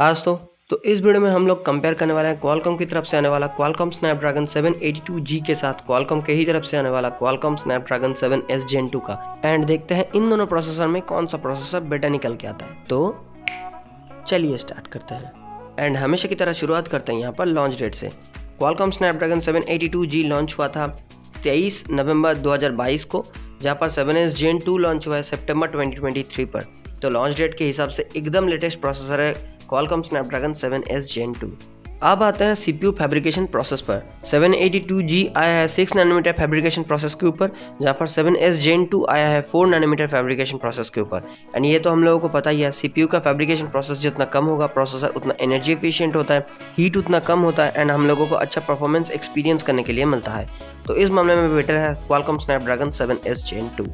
हाँ तो इस वीडियो में हम लोग कंपेयर करने वाले हैं क्वालकॉम की तरफ से आने वाला क्वालकॉम स्नैपड्रैगन 782G के साथ क्वालकॉम के ही तरफ से आने वाला क्वालकॉम स्नैपड्रैगन 7S Gen 2 का, एंड देखते हैं इन दोनों प्रोसेसर में कौन सा प्रोसेसर बेटर निकल के आता है। तो चलिए स्टार्ट करते हैं, एंड हमेशा की तरह शुरुआत करते हैं यहाँ पर लॉन्च डेट से। क्वालकॉम स्नैपड्रैगन 782G लॉन्च हुआ था 23 नवंबर 2022 को, जहाँ पर 7S Gen 2 लॉन्च हुआ है सितंबर 2023 पर। तो लॉन्च डेट के हिसाब से एकदम लेटेस्ट प्रोसेसर है क्वालकॉम स्नैपड्रैगन 7S Gen 2। अब आते हैं CPU फैब्रिकेशन प्रोसेस पर। 782G आया है 6 नैनोमीटर फैब्रिकेशन प्रोसेस के ऊपर, जहाँ पर 7S Gen 2 आया है 4 नैनोमीटर फैब्रिकेशन प्रोसेस के ऊपर। एंड ये तो हम लोगों को पता ही है, CPU का फैब्रिकेशन प्रोसेस जितना कम होगा प्रोसेसर उतना एनर्जी एफिशिएंट होता है, हीट उतना कम होता है, एंड हम लोगों को अच्छा परफॉर्मेंस एक्सपीरियंस करने के लिए मिलता है। तो इस मामले में बेटर है क्वालकॉम स्नैपड्रैगन 7S Gen 2।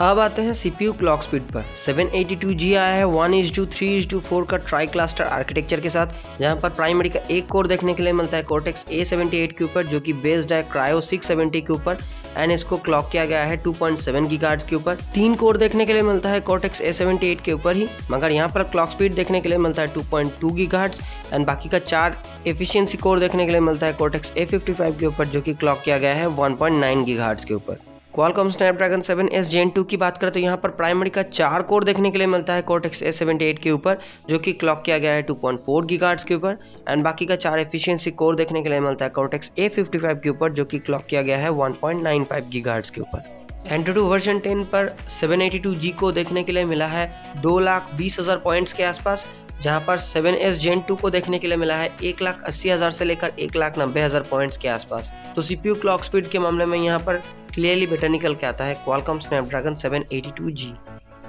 अब आते हैं CPU क्लॉक स्पीड पर। 782G आया है 1:3:4 का ट्राई क्लस्टर आर्किटेक्चर के साथ, जहां पर प्राइमरी का एक कोर देखने के लिए मिलता है कॉर्टेक्स A78 के ऊपर, जो कि बेस्ड है क्रायो 670 के ऊपर, एंड इसको क्लॉक किया गया है 2.7 गीगाहर्ट्ज के ऊपर। 3 कोर देखने के लिए मिलता है कॉर्टेक्स A78 के ऊपर ही, मगर यहाँ पर क्लॉक स्पीड देखने के लिए मिलता है 2.2 गीगाहर्ट्ज, एंड बाकी का 4 एफिशिएंसी कोर देखने के लिए मिलता है कॉर्टेक्स A55 के ऊपर, जो कि क्लॉक किया गया है 1.9 गीगाहर्ट्ज के ऊपर। क्वालकॉम स्नैपड्रैगन 7S Gen 2 की बात करें तो यहाँ पर प्राइमरी का 4 कोर देखने के लिए मिलता है कॉर्टेक्स A78 के ऊपर, जो कि क्लॉक किया गया है 2.4 गीगाहर्ट्ज के ऊपर, एंड बाकी का 4 एफिशिएंसी कोर देखने के लिए मिलता है कॉर्टेक्स A55 के ऊपर, जो कि क्लॉक किया गया है 1.95 गीगाहर्ट्ज के ऊपर। एंड्रॉइड वर्जन 10 पर 782G को देखने के लिए मिला है 2,20,000 पॉइंट्स के आसपास, जहां पर 7S Gen 2 को देखने के लिए मिला है 1,80,000 से लेकर 1,90,000 पॉइंट्स के आसपास। तो CPU क्लॉक स्पीड के मामले में यहाँ पर क्लियरली बेटर निकल के आता है क्वालकॉम स्नैपड्रैगन 782G।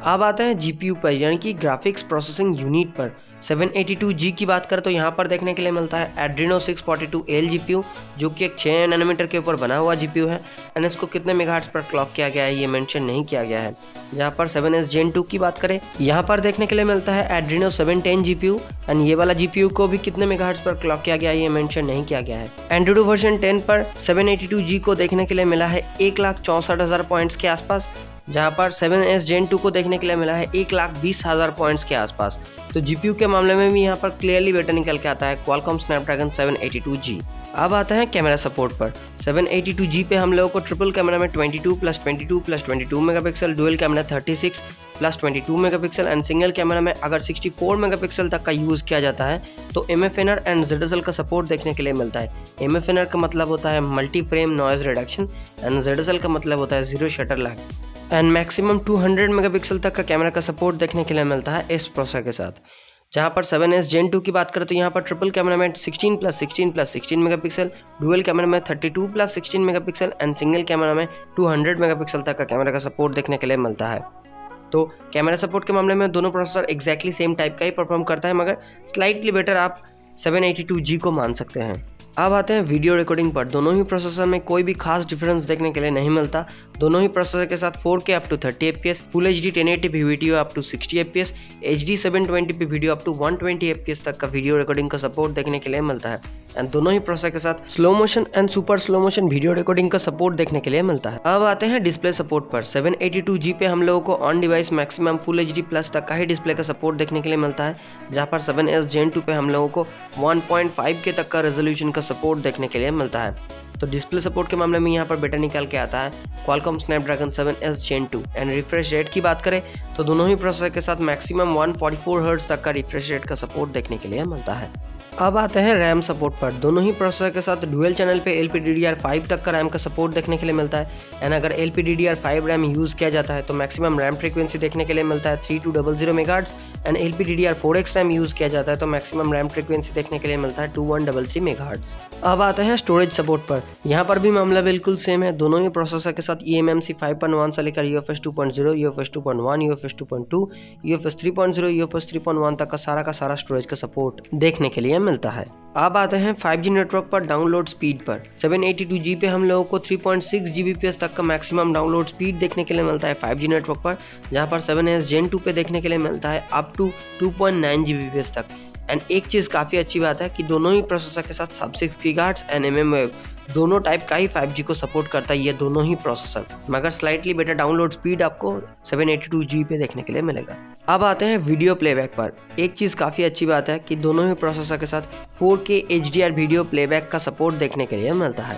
अब आते हैं GPU पर, यानी कि ग्राफिक्स प्रोसेसिंग यूनिट पर। 782G की बात करें तो यहाँ पर देखने के लिए मिलता है Adreno 642L GPU, जो कि एक 6 नैनोमीटर के ऊपर बना हुआ GPU है, एंड इसको कितने मेगाहर्ट्ज पर क्लॉक किया गया है ये मेंशन नहीं किया गया है। जहाँ पर 7S Gen 2 की बात करें, यहाँ पर देखने के लिए मिलता है Adreno 710 GPU, एंड ये वाला GPU को भी कितने मेगाहर्ट्ज पर क्लॉक किया गया है ये मेंशन नहीं किया गया है। एंड्रॉइड वर्जन 10 पर 782G को देखने के लिए मिला है 1,64,000 पॉइंट्स के आसपास, जहाँ पर 7S Gen 2 को देखने के लिए मिला है 1,20,000 पॉइंट्स के आसपास। तो GPU के मामले में भी यहाँ पर क्लियरली बेटर निकल के आता है क्वालकॉम स्नैपड्रैगन 782G। अब आता है कैमरा सपोर्ट पर। 782G पे हम लोगों को ट्रिपल कैमरा में 22+22+22 megapixel, dual camera 36+22 megapixel, and single camera में अगर 64 मेगापिक्सल तक का यूज़ किया जाता है तो MFNR एंड ZSL का सपोर्ट देखने के लिए मिलता है। MFNR का मतलब होता है multi frame noise reduction, and ZSL का मतलब होता है zero shutter lag, and maximum 200 megapixel तक का कैमरा का सपोर्ट देखने के लिए मिलता है इस प्रोसेसर के साथ। जहाँ पर 7S Gen 2 की बात करें तो यहाँ पर ट्रिपल कैमरा में 16+16+16 मेगापिक्सल, डुअल कैमरा में 32+16 मेगापिक्सल, एंड सिंगल कैमरा में 200 मेगापिक्सल तक का कैमरा का सपोर्ट देखने के लिए मिलता है। तो कैमरा सपोर्ट के मामले में दोनों प्रोसेसर एग्जैक्टली सेम टाइप का ही परफॉर्म करता है, मगर स्लाइटली बेटर आप 782G को मान सकते हैं। अब आते हैं वीडियो रिकॉर्डिंग पर। दोनों ही प्रोसेसर में कोई भी खास डिफरेंस देखने के लिए नहीं मिलता। दोनों ही प्रोसेसर के साथ 4K up to 30 FPS, full HD 1080p video up to 60 FPS, HD 720p video up to 120 FPS तक का वीडियो रिकॉर्डिंग का सपोर्ट देखने के लिए मिलता है, एंड दोनों ही प्रोसेसर के साथ slow motion and super slow motion video recording का सपोर्ट देखने के लिए मिलता है। अब आते हैं डिस्प्ले सपोर्ट पर। 782G पे हम लोगों को on device maximum full HD plus तक का ही डिस्प्ले का सपोर्ट देखने के लिए मिलता है, जहाँ पर 7S Gen 2 पे हम लोगों को 1.5K तक का रेजोल्यूशन का सपोर्ट देखने के लिए मिलता है। तो डिस्प्ले सपोर्ट के मामले में यहाँ पर बेटर निकल के आता है Qualcomm Snapdragon 7S Gen 2। And refresh rate की बात करें तो दोनों ही प्रोसेसर के साथ मैक्सिमम 144 हर्ट्ज तक का रिफ्रेश रेट का सपोर्ट देखने के लिए मिलता है। अब आते हैं रैम सपोर्ट पर। दोनों ही प्रोसेसर के साथ डुअल चैनल पे LPDDR5 तक का रैम का सपोर्ट देखने के लिए मिलता है, एंड अगर LPDDR5 रैम यूज़ किया जाता है तो मैक्सिमम रैम फ्रीक्वेंसी देखने के लिए मिलता है 3200 megahertz, and LPDDR4X RAM use किया जाता है तो मैक्सिमम रैम फ्रीक्वेंसी देखने के लिए मिलता है 2133 मेगाहर्ट्ज। अब आते हैं स्टोरेज सपोर्ट पर। यहाँ पर भी मामला बिल्कुल सेम है। दोनों ही प्रोसेसर के साथ eMMC 5.1 से लेकर UFS 2.0, UFS 2.1, UFS 2.2, UFS 3.0, UFS 3.1 तक का सारा स्टोरेज का सपोर्ट देखने के लिए मिलता है। अब आते हैं 5G नेटवर्क पर डाउनलोड स्पीड पर। 782G पे हम लोगों को 3.6 Gbps तक का मैक्सिमम डाउनलोड स्पीड देखने के लिए मिलता है 5G नेटवर्क पर, जहाँ पर 7S Gen 2 पे देखने के लिए मिलता है अप टू 2.9 Gbps तक। एंड एक चीज़ काफ़ी अच्छी बात है कि दोनों ही प्रोसेसर के साथ Sub-6 GHz एंड mmWave दोनों टाइप का ही 5G को सपोर्ट करता है ये दोनों ही प्रोसेसर, मगर स्लाइटली बेटर डाउनलोड स्पीड आपको 782G पे देखने के लिए मिलेगा। अब आते हैं वीडियो प्लेबैक पर। एक चीज़ काफ़ी अच्छी बात है कि दोनों ही प्रोसेसर के साथ 4K HDR वीडियो प्लेबैक का सपोर्ट देखने के लिए मिलता है।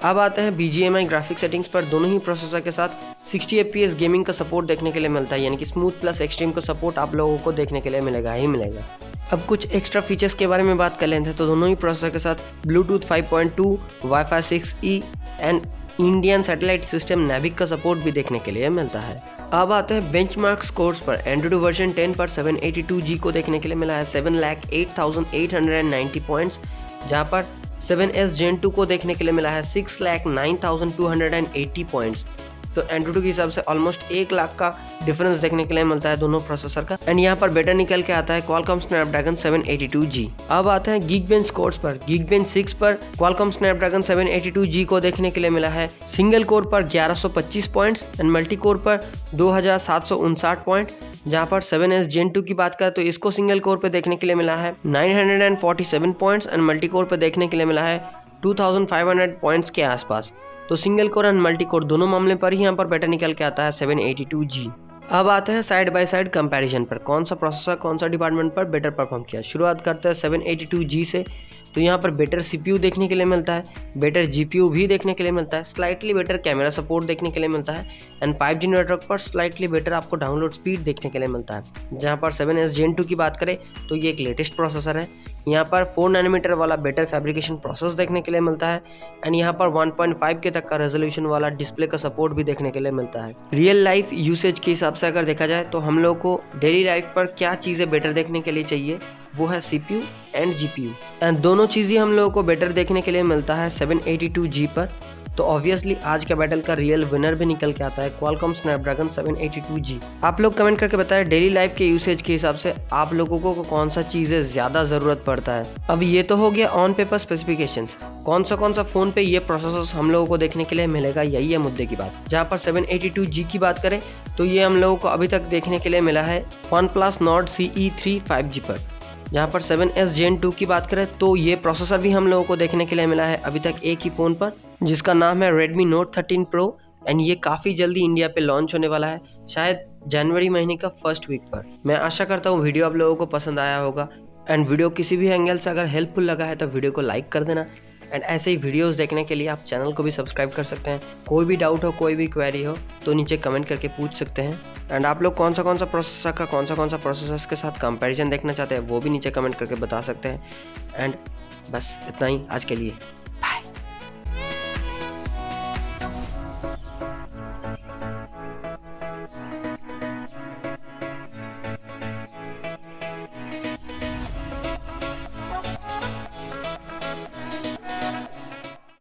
अब आते हैं BGMI ग्राफिक सेटिंग्स पर। दोनों ही प्रोसेसर के साथ 60 FPS गेमिंग का सपोर्ट देखने के लिए मिलता है, यानी कि स्मूथ प्लस एक्सट्रीम का सपोर्ट आप लोगों को देखने के लिए मिलेगा ही मिलेगा। अब कुछ एक्स्ट्रा फीचर्स के बारे में बात कर लेते हैं तो दोनों ही प्रोसेसर के साथ Bluetooth 5.2, Wi-Fi 6E and Indian satellite system NavIC का सपोर्ट भी देखने के लिए मिलता है। अब आते हैं बेंचमार्क स्कोर्स पर। एंड्रॉइड वर्जन 10 पर 782G को देखने के लिए मिला है 7,08,890 पॉइंट्स, जहां पर 7S Gen 2 को देखने के लिए मिला है 6,09,280 पॉइंट्स। तो एंड्रॉइड के हिसाब से ऑलमोस्ट 1 लाख का डिफरेंस देखने के लिए मिलता है दोनों प्रोसेसर का। एंड यहाँ पर बेटर निकल के आता है Qualcomm Snapdragon 782G। अब आते हैं Geekbench स्कोर्स पर। Geekbench 6 पर Qualcomm Snapdragon 782G को देखने के लिए मिला है सिंगल कोर पर 1125 पॉइंट्स एंड मल्टी कोर पर 2759 पॉइंट। जहाँ पर 7S Gen 2 की बात करें तो इसको सिंगल कोर पे देखने के लिए मिला है 947 पॉइंट्स एंड मल्टी कोर पे देखने के लिए मिला है 2500 पॉइंट्स के आसपास। तो single core and multi core दोनों मामले पर ही यहाँ पर बेटर निकल के आता है 782G। अब आते हैं साइड बाय साइड कंपैरिजन पर, कौन सा प्रोसेसर कौन सा डिपार्टमेंट पर बेटर परफॉर्म किया। शुरुआत करते हैं 782G से। तो यहाँ पर बेटर CPU देखने के लिए मिलता है, बेटर GPU भी देखने के लिए मिलता है, स्लाइटली बेटर कैमरा सपोर्ट देखने के लिए मिलता है एंड 5G नेटवर्क पर स्लाइटली बेटर आपको डाउनलोड स्पीड देखने के लिए मिलता है। जहाँ पर 7S Gen 2 की बात करें तो ये एक लेटेस्ट प्रोसेसर है। यहाँ पर 4 नैनोमीटर वाला बेटर फैब्रिकेशन प्रोसेस देखने के लिए मिलता है एंड यहाँ पर 1.5 के तक का रेजोल्यूशन वाला डिस्प्ले का सपोर्ट भी देखने के लिए मिलता है। रियल लाइफ यूसेज के हिसाब से अगर देखा जाए तो हम लोग को डेली लाइफ पर क्या चीज़ें बेटर देखने के लिए चाहिए, वो है CPU एंड GPU एंड दोनों चीज़ें हम लोगों को बेटर देखने के लिए मिलता है 782G पर। तो ऑब्वियसली आज के बैटल का रियल विनर भी निकल के आता है Qualcomm Snapdragon 782G। आप लोग कमेंट करके बताएं डेली लाइफ के यूसेज के हिसाब से आप लोगों को कौन सा चीज़ें ज़्यादा ज़रूरत पड़ता है। अब ये तो हो गया ऑन पेपर स्पेसिफिकेशंस, कौन सा फ़ोन पे ये प्रोसेसर्स हम लोगों को देखने के लिए मिलेगा, यही है मुद्दे की बात। जहाँ पर 782G की बात करें तो ये हम लोगों को अभी तक देखने के लिए मिला है OnePlus Nord CE3 5G पर। जहाँ पर 7S Gen 2 की बात करें तो ये प्रोसेसर भी हम लोगों को देखने के लिए मिला है अभी तक एक ही फ़ोन पर, जिसका नाम है Redmi Note 13 Pro एंड ये काफ़ी जल्दी इंडिया पे लॉन्च होने वाला है, शायद जनवरी महीने का फर्स्ट वीक पर। मैं आशा करता हूँ वीडियो आप लोगों को पसंद आया होगा एंड वीडियो किसी भी एंगल से अगर हेल्पफुल लगा है तो वीडियो को लाइक कर देना एंड ऐसे ही वीडियोस देखने के लिए आप चैनल को भी सब्सक्राइब कर सकते हैं। कोई भी डाउट हो, कोई भी क्वेरी हो तो नीचे कमेंट करके पूछ सकते हैं एंड आप लोग कौन सा प्रोसेसर का कौन सा प्रोसेसर्स के साथ कंपैरिजन देखना चाहते हैं वो भी नीचे कमेंट करके बता सकते हैं। एंड बस इतना ही आज के लिए।